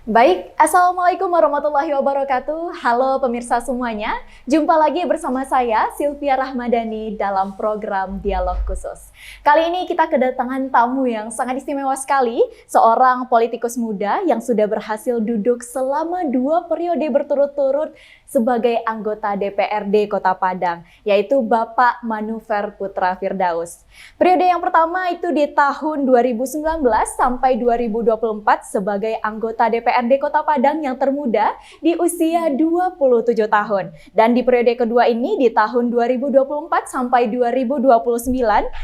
Baik, Assalamualaikum warahmatullahi wabarakatuh. Halo pemirsa semuanya, jumpa lagi bersama saya Sylvia Rahmadani dalam program Dialog Khusus. Kali ini kita kedatangan tamu yang sangat istimewa sekali, seorang politikus muda yang sudah berhasil duduk selama 2 periode berturut-turut sebagai anggota DPRD Kota Padang, yaitu Bapak Manuver Putra Firdaus. Periode yang pertama itu di tahun 2019 sampai 2024 sebagai anggota DPRD Kota Padang yang termuda di usia 27 tahun. Dan di periode kedua ini di tahun 2024 sampai 2029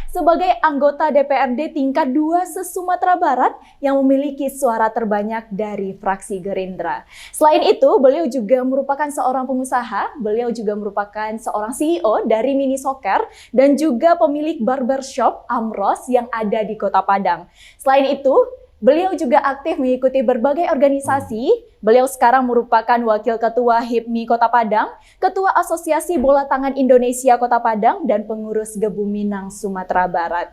sebagai anggota DPRD tingkat 2 se-Sumatera Barat yang memiliki suara terbanyak dari fraksi Gerindra. Selain itu, beliau juga merupakan seorang pengusaha, beliau juga merupakan seorang CEO dari Mini Soccer dan juga pemilik barbershop Amros yang ada di Kota Padang. Selain itu, beliau juga aktif mengikuti berbagai organisasi. Beliau sekarang merupakan Wakil Ketua HIPMI Kota Padang, Ketua Asosiasi Bola Tangan Indonesia Kota Padang, dan pengurus Gebu Minang Sumatera Barat.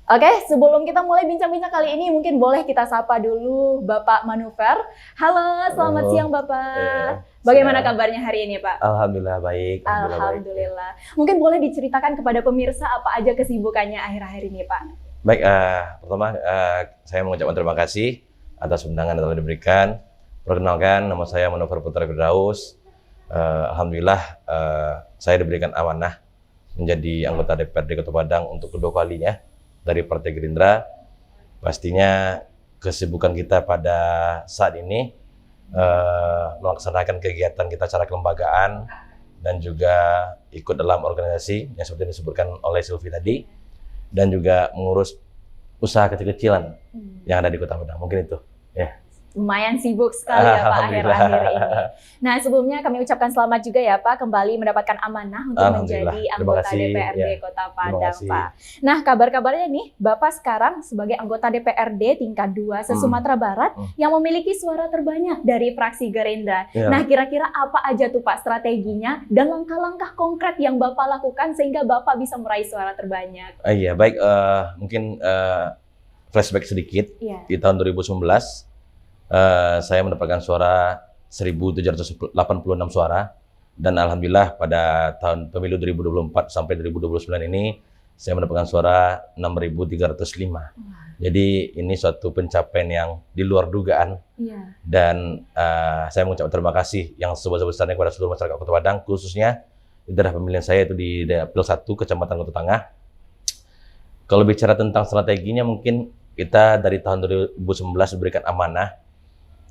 Oke, sebelum kita mulai bincang-bincang kali ini, mungkin boleh kita sapa dulu Bapak Manuver. Halo, selamat siang Bapak. Bagaimana kabarnya hari ini Pak? Alhamdulillah baik. Alhamdulillah. Mungkin boleh diceritakan kepada pemirsa apa aja kesibukannya akhir-akhir ini Pak? Baik, pertama saya mengucapkan terima kasih atas undangan yang telah diberikan. Perkenalkan, nama saya Manuver Putra Firdaus. Alhamdulillah saya diberikan amanah menjadi anggota DPRD Kota Padang untuk kedua kalinya dari Partai Gerindra. Pastinya kesibukan kita pada saat ini melaksanakan kegiatan kita secara kelembagaan dan juga ikut dalam organisasi yang seperti disebutkan oleh Sylvie tadi, dan juga mengurus usaha kecil-kecilan yang ada di Kota Padang. Mungkin itu ya. Lumayan sibuk sekali ya Pak akhir-akhir ini. Nah, sebelumnya kami ucapkan selamat juga ya Pak kembali mendapatkan amanah untuk menjadi anggota DPRD Kota Padang Pak. Nah, kabar-kabarnya nih Bapak sekarang sebagai anggota DPRD tingkat 2 se-Sumatera Barat yang memiliki suara terbanyak dari fraksi Gerindra. Nah, kira-kira apa aja tuh Pak strateginya dan langkah-langkah konkret yang Bapak lakukan sehingga Bapak bisa meraih suara terbanyak? Iya, baik, mungkin flashback sedikit. Di tahun 2019 saya mendapatkan suara 1.786 suara, dan alhamdulillah pada tahun pemilu 2024 sampai 2029 ini saya mendapatkan suara 6.305. Jadi ini suatu pencapaian yang di luar dugaan. Dan saya mengucapkan terima kasih yang sebesar-besarnya kepada seluruh masyarakat Kota Padang, khususnya di daerah pemilihan saya itu di Dapil 1 Kecamatan Kota Tengah. Kalau bicara tentang strateginya, mungkin kita dari tahun 2019 diberikan amanah.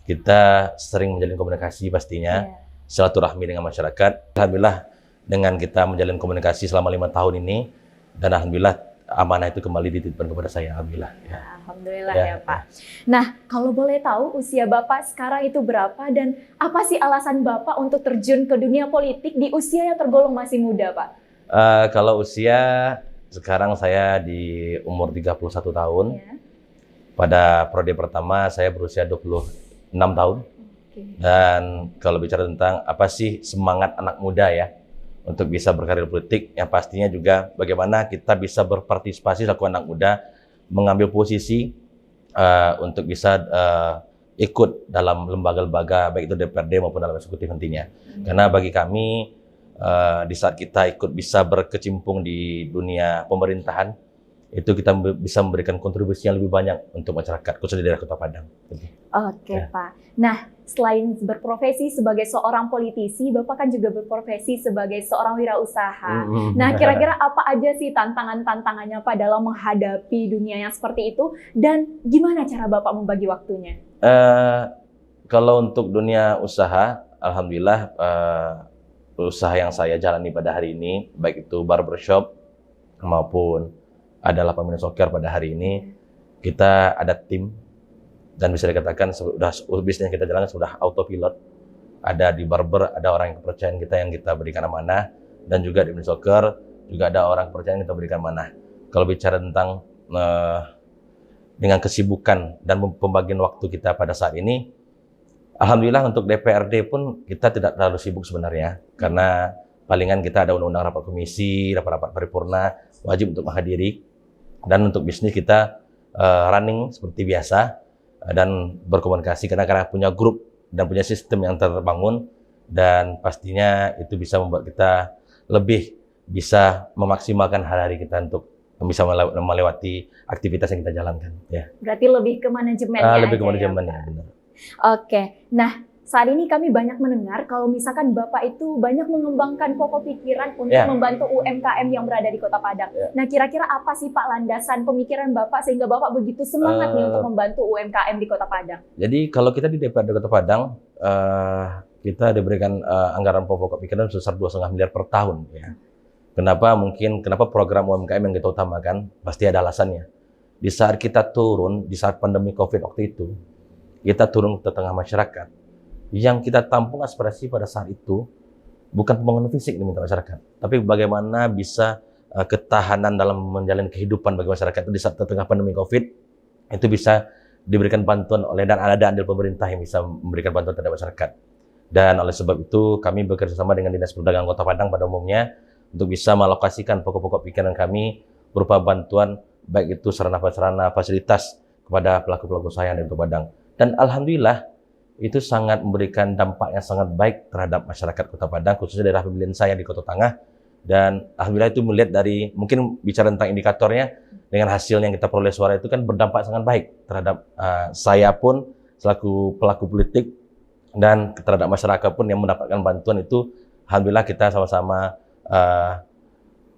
Kita sering menjalin komunikasi pastinya, silaturahmi dengan masyarakat. Alhamdulillah dengan kita menjalin komunikasi selama 5 tahun ini, dan alhamdulillah amanah itu kembali dititipkan kepada saya. Alhamdulillah. Alhamdulillah ya Pak. Nah, kalau boleh tahu usia Bapak sekarang itu berapa dan apa sih alasan Bapak untuk terjun ke dunia politik di usia yang tergolong masih muda Pak? Kalau usia sekarang saya di umur 31 tahun. Pada periode pertama saya berusia 26 tahun. Dan kalau bicara tentang apa sih semangat anak muda ya untuk bisa berkarir politik, yang pastinya juga bagaimana kita bisa berpartisipasi selaku anak muda mengambil posisi untuk bisa ikut dalam lembaga-lembaga baik itu DPRD maupun dalam eksekutif nantinya. Karena bagi kami di saat kita ikut bisa berkecimpung di dunia pemerintahan, itu kita bisa memberikan kontribusi yang lebih banyak untuk masyarakat, khususnya di daerah Kota Padang. Oke Pak. Nah, selain berprofesi sebagai seorang politisi, Bapak kan juga berprofesi sebagai seorang wirausaha. Nah, kira-kira apa aja sih tantangan-tantangannya Pak dalam menghadapi dunia yang seperti itu, dan gimana cara Bapak membagi waktunya? Kalau untuk dunia usaha, alhamdulillah usaha yang saya jalani pada hari ini, baik itu barbershop maupun adalah Mini Soccer pada hari ini, kita ada tim dan bisa dikatakan sudah bisnis kita jalankan sudah autopilot. Ada di barber, ada orang yang kepercayaan kita yang kita berikan amanah, dan juga di Mini Soccer juga ada orang kepercayaan yang kita berikan amanah. Kalau bicara tentang dengan kesibukan dan pembagian waktu kita pada saat ini, alhamdulillah untuk DPRD pun kita tidak terlalu sibuk sebenarnya, karena palingan kita ada undang-undang rapat komisi, rapat-rapat paripurna, wajib untuk menghadiri. Dan untuk bisnis kita running seperti biasa. dan berkomunikasi karena punya grup dan punya sistem yang terbangun, dan pastinya itu bisa membuat kita lebih bisa memaksimalkan hari-hari kita untuk bisa melewati aktivitas yang kita jalankan. Ya. Berarti lebih ke manajemennya. Lebih ke aja manajemennya, ya, benar. Oke, nah saat ini kami banyak mendengar kalau misalkan Bapak itu banyak mengembangkan pokok pikiran untuk membantu UMKM yang berada di Kota Padang. Nah, kira-kira apa sih Pak landasan pemikiran Bapak sehingga Bapak begitu semangat nih untuk membantu UMKM di Kota Padang? Jadi kalau kita di DPRD Kota Padang, kita diberikan anggaran pokok pikiran sebesar 2,5 miliar per tahun. Ya. Kenapa program UMKM yang kita utamakan? Pasti ada alasannya. Di saat kita turun, di saat pandemi COVID waktu itu, kita turun ke tengah masyarakat. Yang kita tampung aspirasi pada saat itu bukan pembangunan fisik diminta masyarakat, tapi bagaimana bisa ketahanan dalam menjalani kehidupan bagi masyarakat itu di saat tengah pandemi COVID itu bisa diberikan bantuan oleh, dan ada andil pemerintah yang bisa memberikan bantuan terhadap masyarakat. Dan oleh sebab itu kami bekerja sama dengan Dinas Perdagangan Kota Padang pada umumnya untuk bisa mengalokasikan pokok-pokok pikiran kami berupa bantuan baik itu sarana-prasarana fasilitas kepada pelaku-pelaku usaha yang ada di Kota Padang. Dan alhamdulillah itu sangat memberikan dampak yang sangat baik terhadap masyarakat Kota Padang, khususnya daerah pemilihan saya di Kota Tengah. Dan alhamdulillah itu melihat dari, mungkin bicara tentang indikatornya, dengan hasil yang kita peroleh suara itu kan berdampak sangat baik terhadap saya pun selaku pelaku politik dan terhadap masyarakat pun yang mendapatkan bantuan itu. Alhamdulillah kita sama-sama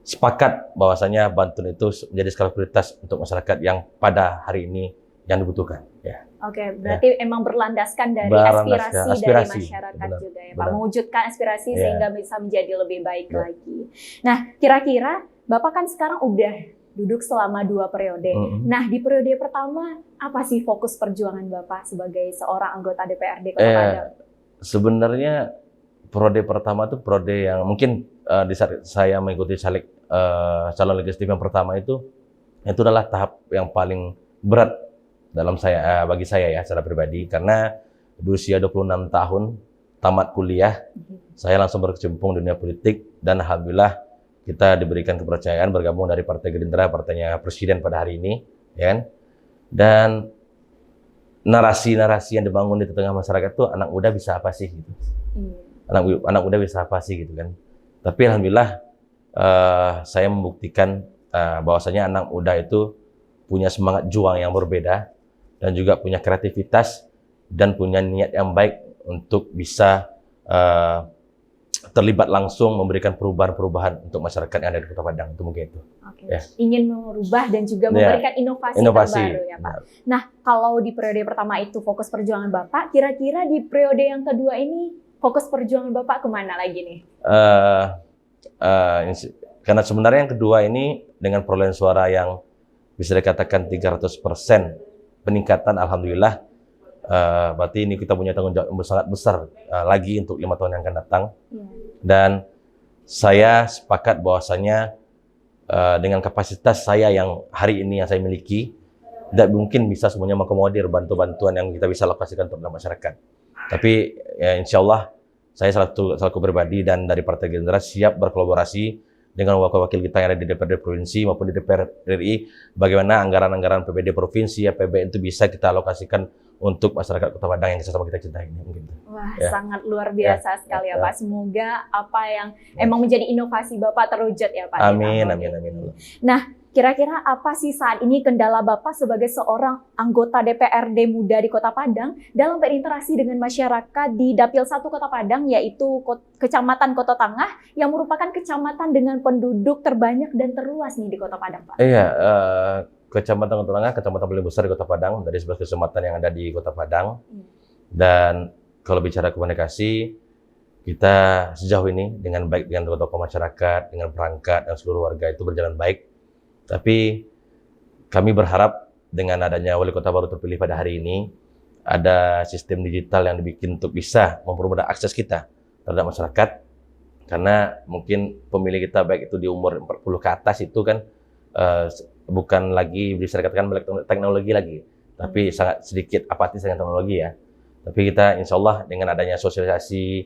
sepakat bahwasanya bantuan itu menjadi skala prioritas untuk masyarakat yang pada hari ini yang dibutuhkan. Ya. Oke, berarti emang berlandaskan dari aspirasi dari masyarakat juga ya Pak, mewujudkan aspirasi sehingga bisa menjadi lebih baik lagi. Nah, kira-kira Bapak kan sekarang udah duduk selama 2 periode. Nah, di periode pertama apa sih fokus perjuangan Bapak sebagai seorang anggota DPRD Kota Padang? Sebenarnya periode pertama itu periode yang mungkin di saat saya mengikuti calon legislatif yang pertama itu adalah tahap yang paling berat dalam bagi saya ya secara pribadi, karena di usia 26 tahun tamat kuliah saya langsung berkecimpung dunia politik, dan alhamdulillah kita diberikan kepercayaan bergabung dari Partai Gerindra, partainya Presiden pada hari ini, ya kan? Dan narasi-narasi yang dibangun di tengah masyarakat tuh anak muda bisa apa sih gitu. Anak muda bisa apa sih gitu kan. Tapi alhamdulillah saya membuktikan bahwasanya anak muda itu punya semangat juang yang berbeda, dan juga punya kreativitas dan punya niat yang baik untuk bisa terlibat langsung memberikan perubahan-perubahan untuk masyarakat yang ada di Kota Padang. Itu mungkin itu. Oke. Ya. Ingin merubah dan juga memberikan inovasi terbaru ya Pak. Nah, kalau di periode pertama itu fokus perjuangan Bapak, kira-kira di periode yang kedua ini fokus perjuangan Bapak kemana lagi nih? Karena sebenarnya yang kedua ini dengan perolehan suara yang bisa dikatakan 300% peningkatan, alhamdulillah. Berarti ini kita punya tanggung jawab yang sangat besar lagi untuk 5 tahun yang akan datang. Dan saya sepakat bahwasanya dengan kapasitas saya yang hari ini yang saya miliki, tidak mungkin bisa semuanya mengakomodir bantuan yang kita bisa alokasikan untuk masyarakat. Tapi ya, insya Allah saya selaku pribadi dan dari Partai Gerindra siap berkolaborasi dengan wakil-wakil kita yang ada di DPRD Provinsi maupun di DPR RI, bagaimana anggaran-anggaran PBD Provinsi, APBN itu bisa kita alokasikan untuk masyarakat Kota Padang yang sama kita cintai ini. Wah, sangat luar biasa sekali ya Pak. Semoga apa yang emang menjadi inovasi Bapak terwujud ya Pak. Amin. Nah, kira-kira apa sih saat ini kendala Bapak sebagai seorang anggota DPRD muda di Kota Padang dalam berinteraksi dengan masyarakat di Dapil 1 Kota Padang, yaitu Kecamatan Kota Tengah yang merupakan kecamatan dengan penduduk terbanyak dan terluas nih di Kota Padang, Pak? Iya, Kecamatan Kota Tengah, kecamatan paling besar di Kota Padang, dari 11 kecamatan yang ada di Kota Padang. Dan kalau bicara komunikasi, kita sejauh ini dengan baik dengan tokoh masyarakat, dengan perangkat dan seluruh warga itu berjalan baik. Tapi kami berharap dengan adanya wali kota baru terpilih pada hari ini, ada sistem digital yang dibikin untuk bisa mempermudah akses kita terhadap masyarakat. Karena mungkin pemilih kita baik itu di umur 40 ke atas itu kan bukan lagi bisa dikatakan melek teknologi lagi, tapi sangat sedikit apatis dengan teknologi ya. Tapi kita insya Allah dengan adanya sosialisasi,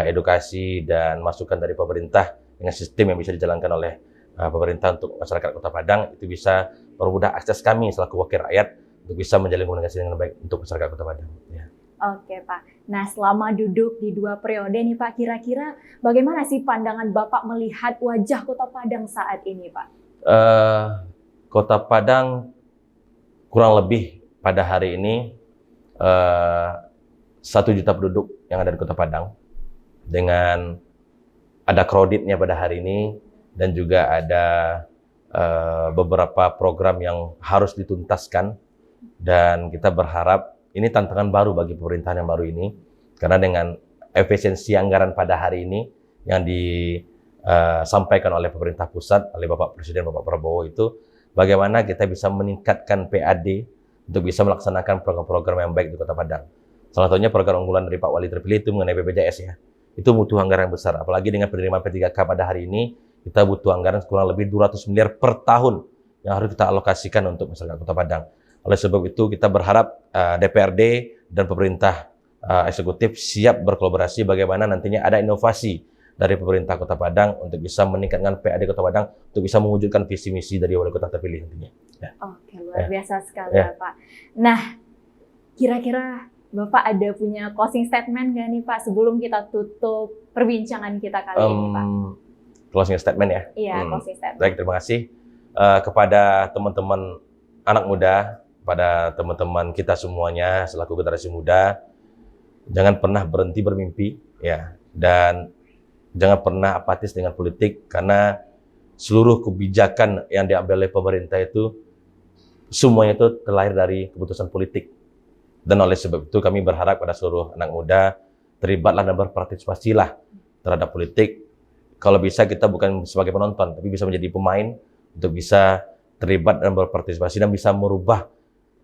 edukasi dan masukan dari pemerintah dengan sistem yang bisa dijalankan oleh pemerintah untuk masyarakat Kota Padang, itu bisa mempermudah akses kami selaku wakil rakyat untuk bisa menjalin komunikasi dengan baik untuk masyarakat Kota Padang. Ya. Oke Pak, nah selama duduk di 2 periode nih Pak, kira-kira bagaimana sih pandangan Bapak melihat wajah Kota Padang saat ini Pak? Kota Padang kurang lebih pada hari ini 1 juta penduduk yang ada di Kota Padang, dengan ada crowded-nya pada hari ini, dan juga ada beberapa program yang harus dituntaskan, dan kita berharap ini tantangan baru bagi pemerintahan yang baru ini, karena dengan efisiensi anggaran pada hari ini yang disampaikan oleh pemerintah pusat, oleh Bapak Presiden Bapak Prabowo itu, bagaimana kita bisa meningkatkan PAD untuk bisa melaksanakan program-program yang baik di Kota Padang. Salah satunya program unggulan dari Pak Wali terpilih itu mengenai BPJS ya. Itu butuh anggaran yang besar, apalagi dengan penerimaan P3K pada hari ini, kita butuh anggaran kurang lebih 200 miliar per tahun yang harus kita alokasikan untuk masyarakat Kota Padang. Oleh sebab itu kita berharap DPRD dan pemerintah eksekutif siap berkolaborasi bagaimana nantinya ada inovasi dari pemerintah Kota Padang untuk bisa meningkatkan PAD Kota Padang untuk bisa mewujudkan visi misi dari wali kota terpilih nantinya. Ya. Oke, luar biasa sekali ya Pak. Nah, kira-kira Bapak ada punya closing statement nggak nih Pak sebelum kita tutup perbincangan kita kali ini Pak? Closing statement ya? Iya, closing statement. Baik, terima kasih kepada teman-teman anak muda, pada teman-teman kita semuanya selaku generasi muda, jangan pernah berhenti bermimpi ya, dan jangan pernah apatis dengan politik, karena seluruh kebijakan yang diambil oleh pemerintah itu semuanya itu terlahir dari keputusan politik. Dan oleh sebab itu kami berharap pada seluruh anak muda terlibatlah dan berpartisipasilah terhadap politik. Kalau bisa kita bukan sebagai penonton, tapi bisa menjadi pemain untuk bisa terlibat dan berpartisipasi dan bisa merubah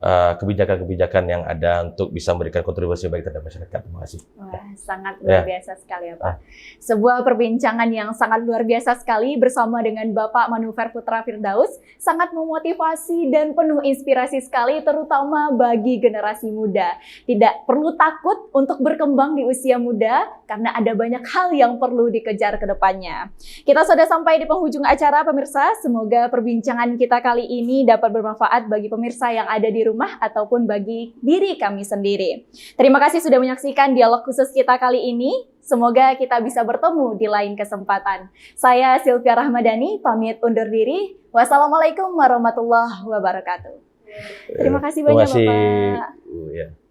kebijakan-kebijakan yang ada untuk bisa memberikan kontribusi baik terhadap masyarakat. Terima kasih. Wah, sangat luar biasa sekali ya Pak. Sebuah perbincangan yang sangat luar biasa sekali bersama dengan Bapak Manuver Putra Firdaus, sangat memotivasi dan penuh inspirasi sekali, terutama bagi generasi muda. Tidak perlu takut untuk berkembang di usia muda, karena ada banyak hal yang perlu dikejar ke depannya. Kita sudah sampai di penghujung acara pemirsa, semoga perbincangan kita kali ini dapat bermanfaat bagi pemirsa yang ada di rumah ataupun bagi diri kami sendiri. Terima kasih sudah menyaksikan dialog khusus kita kali ini. Semoga kita bisa bertemu di lain kesempatan. Saya Sylvia Rahmadani, pamit undur diri. Wassalamualaikum warahmatullahi wabarakatuh. Terima kasih banyak Bapak.